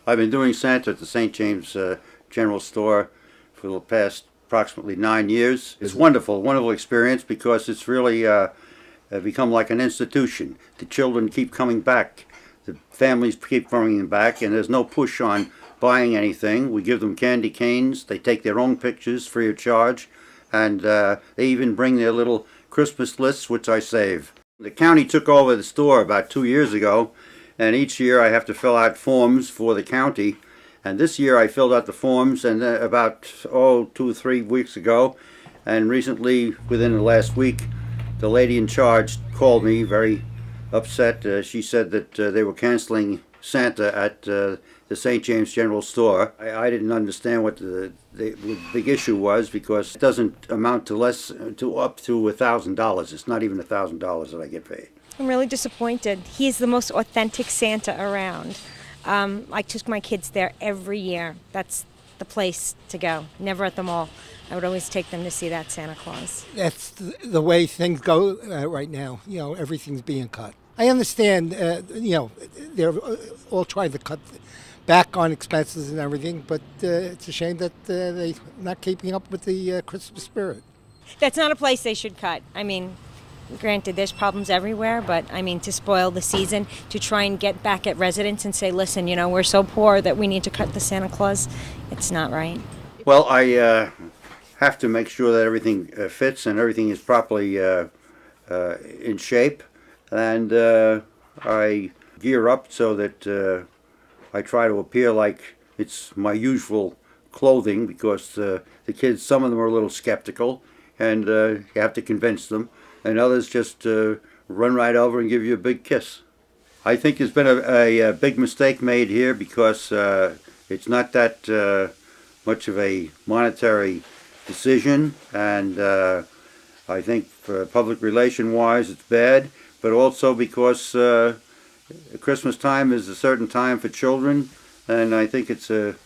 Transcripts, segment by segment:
I've been doing Santa at the St. James General Store for the past approximately 9 years. It's wonderful, wonderful experience because it's really become like an institution. The children keep coming back. The families keep coming back, and there's no push on buying anything. We give them candy canes. They take their own pictures free of charge, and they even bring their little Christmas lists, which I save. The county took over the store about 2 years ago, and each year I have to fill out forms for the county. And this year I filled out the forms, and about 2 or 3 weeks ago, and recently, within the last week, the lady in charge called me very upset. She said that they were canceling Santa at the St. James General Store. I didn't understand what the big issue was, because it doesn't amount to up to $1,000. It's not even $1,000 that I get paid. I'm really disappointed. He's the most authentic Santa around. I took my kids there every year. That's the place to go. Never at the mall. I would always take them to see that Santa Claus. That's the way things go right now. Everything's being cut. I understand, they're all trying to cut back on expenses and everything, but it's a shame that they're not keeping up with the Christmas spirit. That's not a place they should cut. I mean, granted, there's problems everywhere, but I mean, to spoil the season, to try and get back at residents and say, listen, we're so poor that we need to cut the Santa Claus, it's not right. Well, I have to make sure that everything fits and everything is properly in shape, and I gear up so that I try to appear like it's my usual clothing, because the kids, some of them are a little skeptical, and you have to convince them, and others just run right over and give you a big kiss. I think there's been a big mistake made here, because it's not that much of a monetary decision, and I think for public relation wise it's bad, but also because Christmas time is a certain time for children, and I think it's a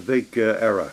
big error.